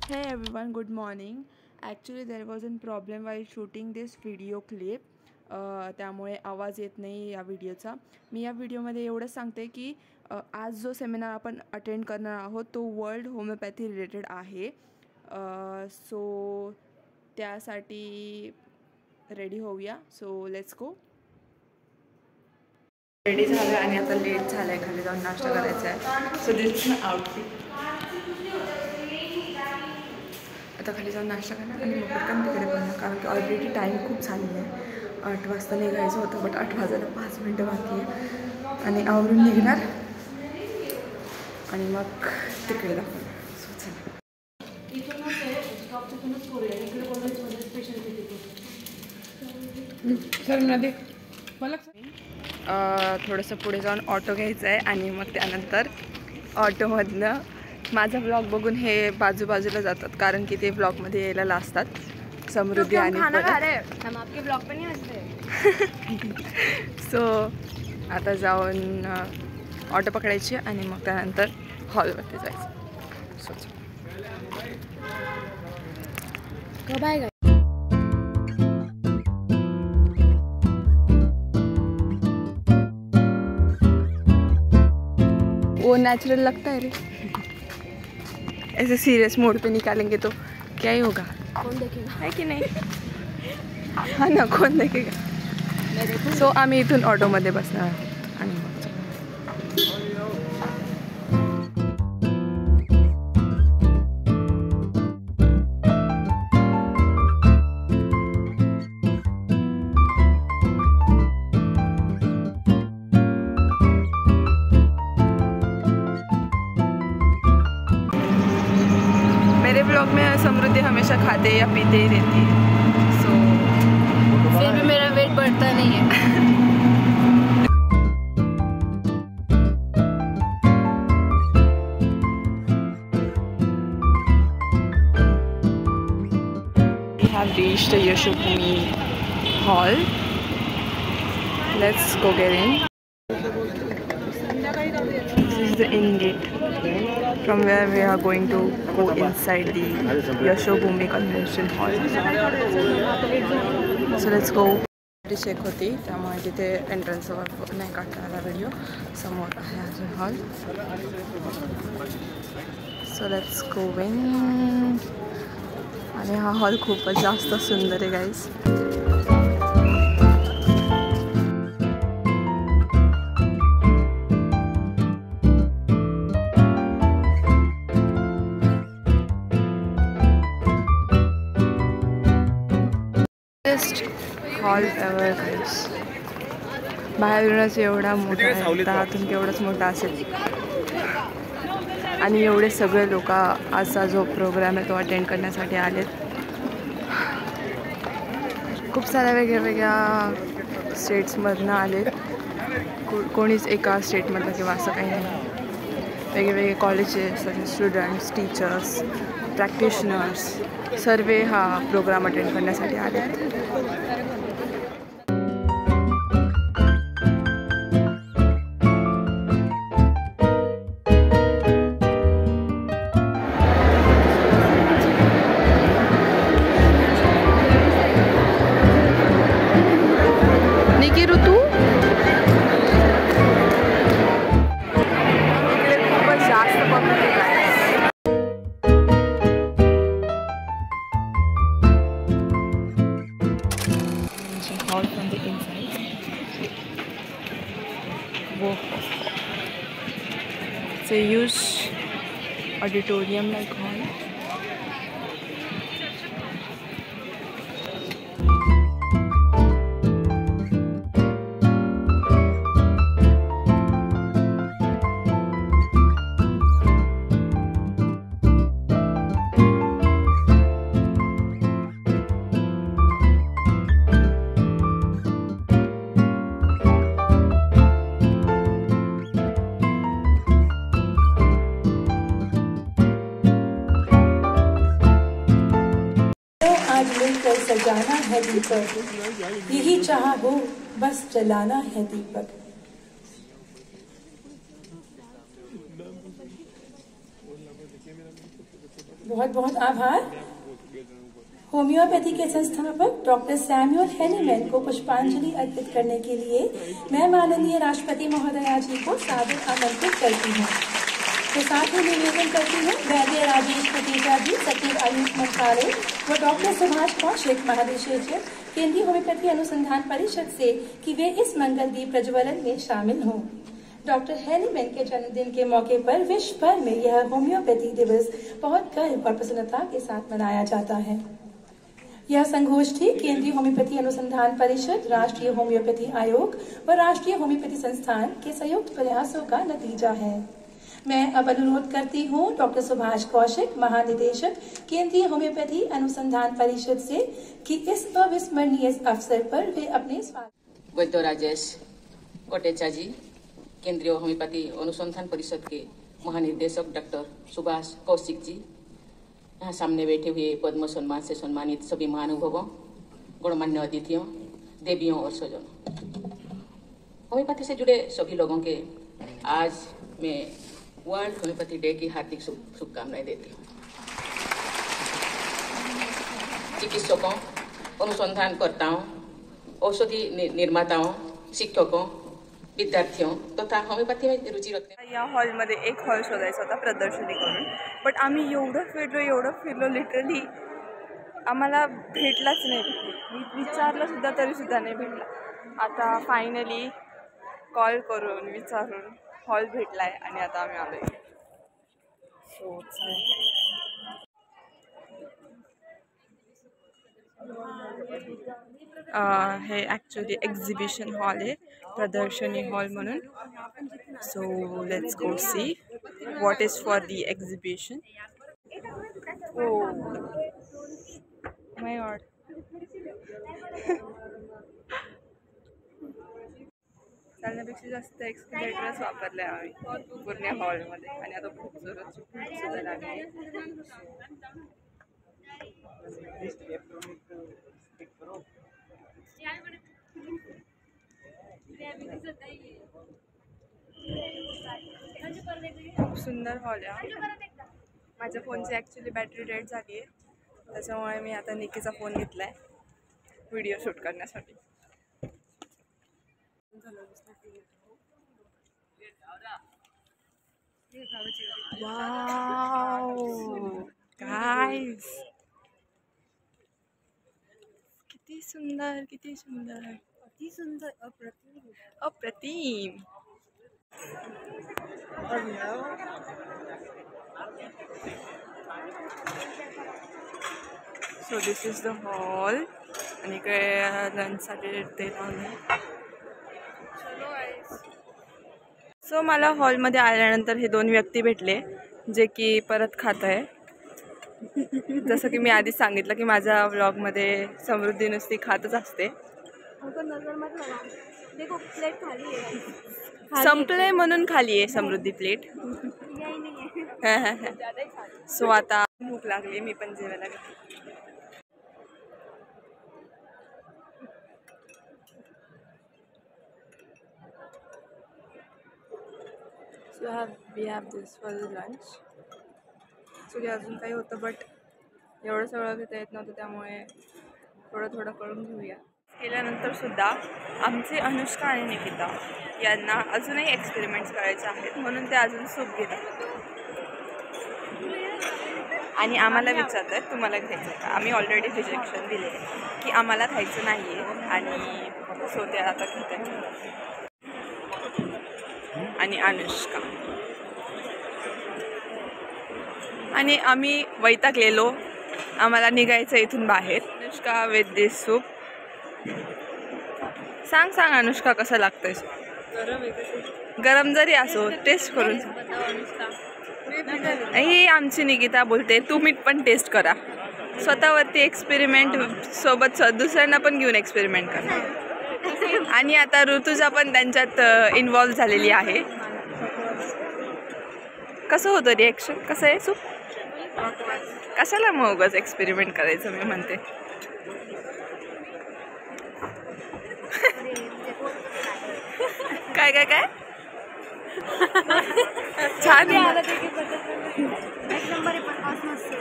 Hey everyone, good morning. Actually there was a problem while shooting this video clip. त्यामुळे आवाज येत नाही या व्हिडिओचा. मी या व्हिडिओमध्ये एवढंच सांगते की आज जो सेमिनार आपण अटेंड करणार आहोत तो वर्ल्ड होमिओपॅथी रिलेटेड आहे. सो त्यासाठी रेडी होऊया. सो लेट्स गो. रेडी झालं आणि आता लेट झालं आहे, खाली जाऊन नाश्ता करायचा आहे. So this is my outfit. आता खाली जाऊन नाश्ता करणार आणि मग पटकन तिकडे पडणार, कारण की ऑलरेडी टाईम खूप झालेला आहे. 8 वाजता निघायचं होतं, बट 8 वाजायला 5 मिनटं बाकी आहे आणि आवरून निघणार आणि मग तिकडे दाखवणार. थोडंसं पुढे जाऊन ऑटो घ्यायचं आहे आणि मग त्यानंतर ऑटोमधनं माझा ब्लॉग बघून हे बाजूबाजूला जातात, कारण की ते ब्लॉगमध्ये यायला लाजतात. समृद्धी आणि सो आता जाऊन ऑटो पकडायची आणि मग त्यानंतर हॉलवरती जायचं. बाय. वो नेचुरल लगता है रे. ऐसे सीरियस मोड पे निकालेंगे तो क्या ही होगा, कौन देखेगा, है कि नहीं. हाँ ना, कौन देखेगा. सो आम्ही इथून ऑटोमध्ये बसणार आणि मग ब्लॉग में समृद्धि हमेशा खाते या पीते ही रहती है. सो फिर भी मेरा वेट बढ़ता नहीं है. We have reached the Yashobhoomi hall. Let's go get in. This is the in gate from where we are going to go inside the Yashobhoomi Convention Hall. So let's go. Check होती त्यामुळे तिथे एंट्रन्सवर नाही काढता आला video. समोर आहे अजून hall. So let's गो इन. आणि हा हॉल खूपच जास्त सुंदर आहे गाईज. Hall ever guys. बाहेरूनच एवढा मोठा आहे, आतून केवढंच मोठा असेल. आणि एवढे सगळे लोक आजचा जो प्रोग्राम आहे तो अटेंड करण्यासाठी आलेत. खूप साऱ्या वेगळ्या स्टेट्समधनं आलेत. कोणीच एका स्टेटमधलं किंवा असं काही नाही. वेगवेगळे कॉलेजेस, स्टुडंट्स, टीचर्स, प्रॅक्टिशनर्स सर्व हा प्रोग्राम अटेंड करण्यासाठी आलेत. From the inside, it's a huge auditorium like hall. सजाना है दीपक, यही चाह हो बस जलाना है दीपक. बहुत बहुत आभार। होम्योपैथी के संस्थापक डॉक्टर सैमुअल हैनीमैन को पुष्पांजलि अर्पित करने के लिए मैं माननीय राष्ट्रपति महोदया जी को सादर आमंत्रित करती हूँ। तो साथ ही निवेदन करती हूँ वैद्य राजेश खटीजा जी, सचिव आयुष मंत्रालय, व डॉक्टर सुभाष कौशिक, महानिदेशक केंद्रीय होम्योपैथी अनुसंधान परिषद से कि वे इस मंगल दीप प्रज्वलन में शामिल हों। डॉक्टर हैनीमैन के जन्मदिन के मौके पर विश्व भर में यह होम्योपैथी दिवस बहुत गर्व और प्रसन्नता के साथ मनाया जाता है। यह संगोष्ठी केंद्रीय होम्योपैथी अनुसंधान परिषद, राष्ट्रीय होम्योपैथी आयोग व राष्ट्रीय होम्योपैथी संस्थान के संयुक्त प्रयासों का नतीजा है। मैं अब अनुरोध करती हूँ डॉक्टर सुभाष कौशिक, महानिदेशक केंद्रीय होम्योपैथी अनुसंधान परिषद से कि इस अविस्मरणीय अवसर पर वे अपने वैद्य राजेश कोटेचा जी, केंद्रीय होम्योपैथी अनुसंधान परिषद के महानिदेशक डॉक्टर सुभाष कौशिक जी, यहाँ सामने बैठे हुए पद्म सम्मान से सम्मानित सभी महानुभावों, गणमान्य अतिथियों, देवियों और स्वजनों, होम्योपैथी से जुड़े सभी लोगों के आज मैं वर्ल्ड होम्योपैथी डे की हार्दिक शुभकामनाएं देती हूँ। चिकित्सकों, अनुसंधानकर्ताओं, औषधि निर्माताओं, शिक्षकों, विद्यार्थियों तथा होम्योपॅथी में रुचि रखने या हॉलमध्ये एक हॉल शोधायचा होता प्रदर्शनी करून, बट आम्ही एवढं फिरलो लिटरली आम्हाला भेटलाच नाही। मी विचारलं सुद्धा तरी सुद्धा नाही भेटला। आता फायनली कॉल करून विचारून हॉल भेटलाय आणि आता आम्ही आलोय। सो हे ॲक्च्युली एक्झिबिशन हॉल आहे, प्रदर्शनी हॉल म्हणून। So let's go see what is for the exhibition. Oh my god, चालण्यापेक्षा जास्त एक्सकलेटरच वापरले आम्ही पूर्ण हॉलमध्ये आणि आता खूप जोरात सुद्धा लागली। खूप सुंदर हॉल आहे। माझ्या फोनची ॲक्च्युली बॅटरी डेड झाली आहे, त्याच्यामुळे मी आता निकीचा फोन घेतलाय व्हिडिओ शूट करण्यासाठी। वाव गाइस, किती सुंदर, किती सुंदर, किती सुंदर, अप्रतिम अप्रतिम। So this is the hall आणि इकडे लंचसाठी ते लावले। सो मला हॉलमध्ये आल्यानंतर हे दोन व्यक्ती भेटले जे की परत खात आहे। जसं की मी आधीच सांगितलं की माझ्या व्लॉगमध्ये समृद्धी नुसती खातच असते। संपले म्हणून खाली आहे समृद्धी प्लेट। सो आता भूक लागली, मी पण जेवायला लागले। So we have this for the lunch. Actually अजून काही होतं बट एवढं सगळं घेता येत नव्हतं, त्यामुळे थोडं थोडं करून घेऊया। केल्यानंतर सुद्धा आमचे अनुष्का आणि निकिता यांना अजूनही एक्सपेरिमेंट्स करायचे आहेत, म्हणून ते अजून सूप घेतात आणि आम्हाला विचारत आहेत तुम्हाला घ्यायचं आहे का। आम्ही ऑलरेडी रिजेक्शन दिले की आम्हाला खायचं नाही आहे आणि सो ते आता घेत आहेत। आणि अनुष्का आणि आम्ही वैतागलेलो, आम्हाला निघायचं इथून बाहेर। Anushka with this soup. सांग सांग अनुष्का कसं लागतंय? गरम जरी असो टेस्ट करून ही आमची निकिता बोलते तुम्ही पण टेस्ट करा, स्वतःवरती एक्सपेरिमेंट सोबत दुसऱ्यांना पण घेऊन एक्सपेरिमेंट करा। आणि आता ऋतुजा पण त्यांच्यात इन्व्हॉल्व झालेली आहे। कसं होतं रिॲक्शन, कसं आहे सूप? कशाला मग उगाच एक्सपेरिमेंट करायचं मी म्हणते। काय काय काय छान एक नंबर आहे पण पास मस्त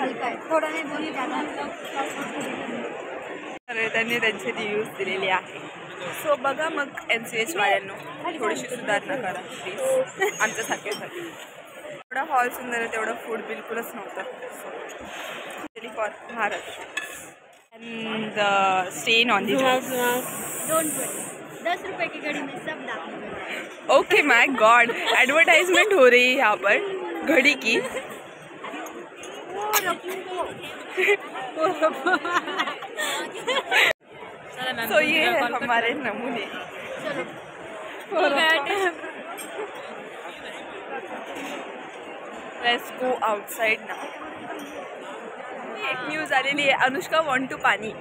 हलका आहे थोडा नाही दोन्ही ज्यादा तर त्यांनी त्यांचे रिव्ह्यूज दिलेले आहे. सो बघा मग NCH वाल्यांनो थोडीशी सुधारणा करा प्लीज आमच्यासारख्यासाठी. एवढा हॉल सुंदर आहे तेवढं फूड बिलकुलच नव्हतं. So for Maharashtra and stain on the don't worry 10 रुपए की घड़ी में सब दाम. ओके माय गॉड एडवर्टाइजमेंट हो रही है यहाँ पर घड़ी की. तो ये है हमारे नमूने. Let's go outside now. एक न्यूज आलेली आहे अनुष्का वॉन्ट टू पाणी.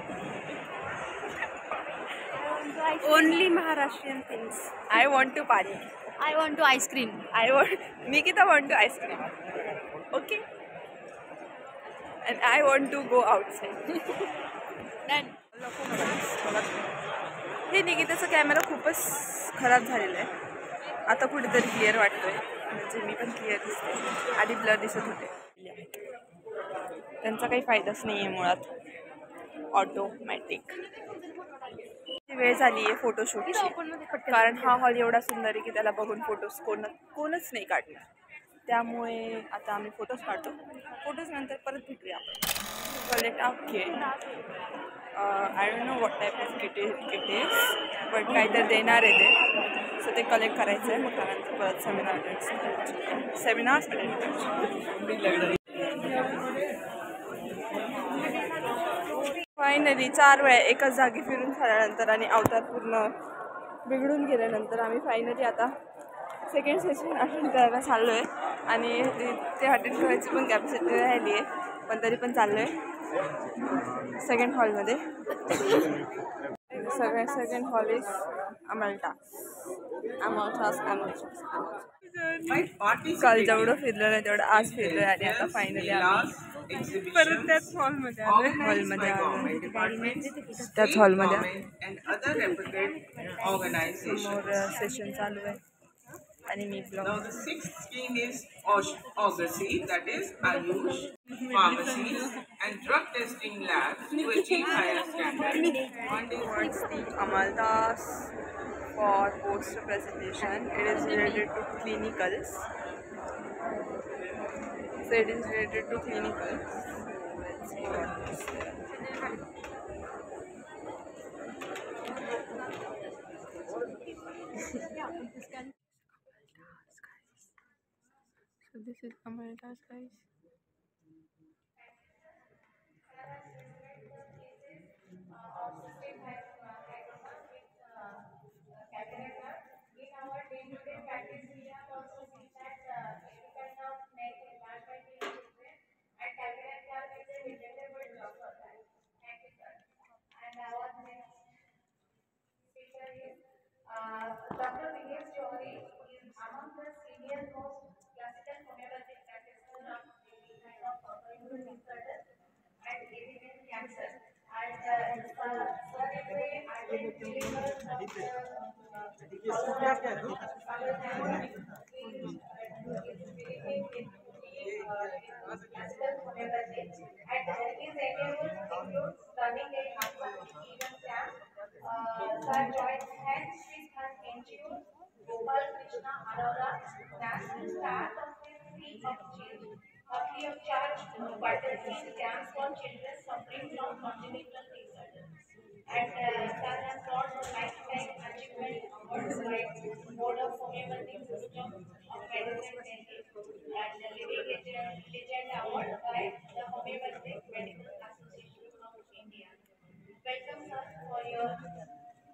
Only Maharashtrian things. I want to पाणी. I want to ice cream. Nikita want to ice cream. Okay. And I want to go outside. Done. हे निकिताचा कॅमेरा खूपच खराब झालेला आहे. आता कुठेतरी क्लिअर वाटतोय. म्हणजे मी पण क्लिअर दिसते. आधी ब्लर दिसत होते. त्यांचा काही फायदाच नाही आहे मुळात. ऑटोमॅटिक वेळ झाली आहे फोटोशूटची. कारण हा हॉल एवढा सुंदर आहे की त्याला बघून फोटोज कोणच नाही काढणार. त्यामुळे आता आम्ही फोटोज काढतो. फोटोज नंतर परत भेटूया आपण. Collect okay I don't know what type of kit is but काहीतरी देणार आहे ते. सो ते कलेक्ट करायचं आहे. मग त्यानंतर परत सेमिनार्स अटेंड करायचे. फायनली 4 वेळा एकाच जागी फिरून झाल्यानंतर आणि अवतार पूर्ण बिघडून गेल्यानंतर आम्ही फायनली आता सेकंड सेशन अटेंड करायला चाललो आहे. आणि ते अटेंड करायची पण कॅपॅसिटी राहिली आहे पण तरी पण चाललो आहे सेकंड हॉलमध्ये. Second hall is Amalta. काल जेवढं फिरलं नाही तेवढं आज फिरलो आहे. आणि आता फायनली आम्ही परत त्याच हॉलमध्ये त्याच हॉलमध्ये समोर सेशन चालू आहे आणि मी Now the sixth scheme is Augury, that is Ayush, pharmacies and drug testing labs to achieve higher standards. Towards the Amaldas for poster presentation. It is related to clinicals. So it is related to clinicals. Let's see what is there. So this is Amaldas, guys. Dr. V.S. Johari is among the senior most classical homeopathic practitioners of the kind of autoimmune disorders and AVN cancer. And certainly, I will deliver classical homeopathy. And his endeavors include running a even camp. Sir joined hands with her NGO, Gopal Krishna Arora, national star of his Free of Change, a free of charge quarantine camps for children suffering from congenital disorders. And Sir has got a lifetime achievement award by Board of Homeopathic System of Medicine Delhi and the Living Legend Award by the Homeopathic Medical Association of India. Welcome, sir, for your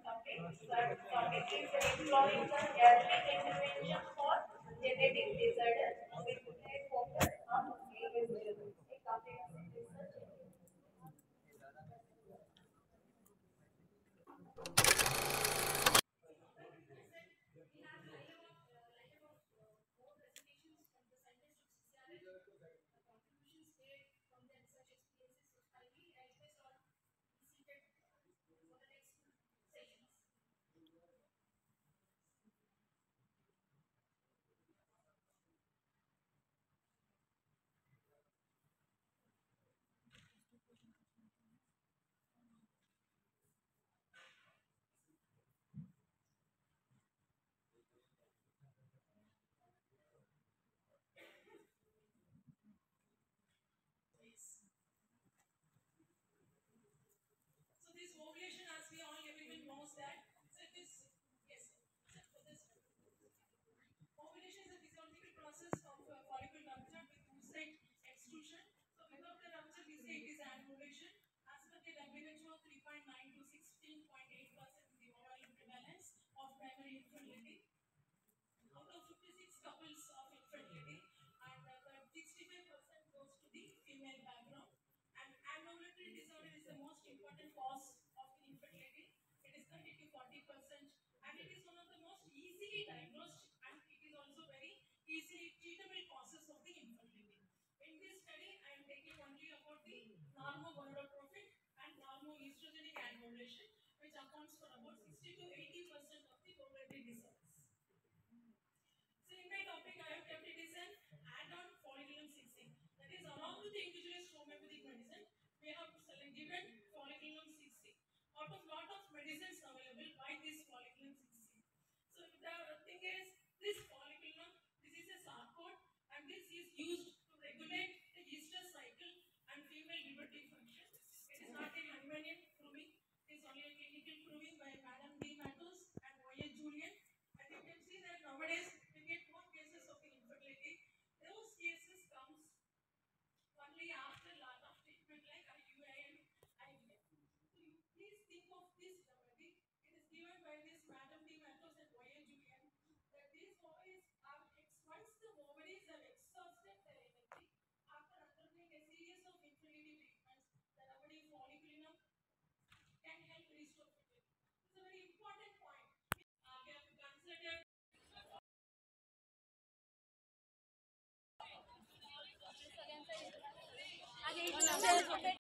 topic. Sir, topic is exploring the early intervention for genetic disorders with a focus on a comprehensive research. say it is anovulation. As per the WHO, 3.9 to 16.8% is the overall prevalence of primary infertility. Out of 56 couples of infertility, and 65% goes to the female background. And anovulatory disorder is the most important cause of the infertility. It is 30 to 40%, and it is one of the most easily diagnosed, and it is also very easily treatable causes of the infertility. In this study, I am taking only about the normogonadotrophic and normoestrogenic anovulation, which accounts for about 60 to 80% of the ovarian disorders. So in my topic, I have kept it as an add-on folliculum 6C. That is, along with the individualized homeopathic medicine, we have given folliculum 6C. Out of lot of medicines available, by this folliculum 6C. So the thing is, this folliculum, this is a sarcode, and this is used to regulate the estrous cycle and female puberty function. It is not a Hahnemannian proving. It is only a clinical proving by Madame D. Matos and Y. Julian. And you can see that nowadays we get more cases of infertility. Those cases comes only after a lot of treatment like IUI and IVF. So you please think of this remedy. It is given by this Madame D. Matos and Y. Julian, that these ovaries are once the ovaries have exhausted their energy after undergoing a series of infertility treatments, the remedy folliculum can help restore fertility. It's a very important point. We have to consider.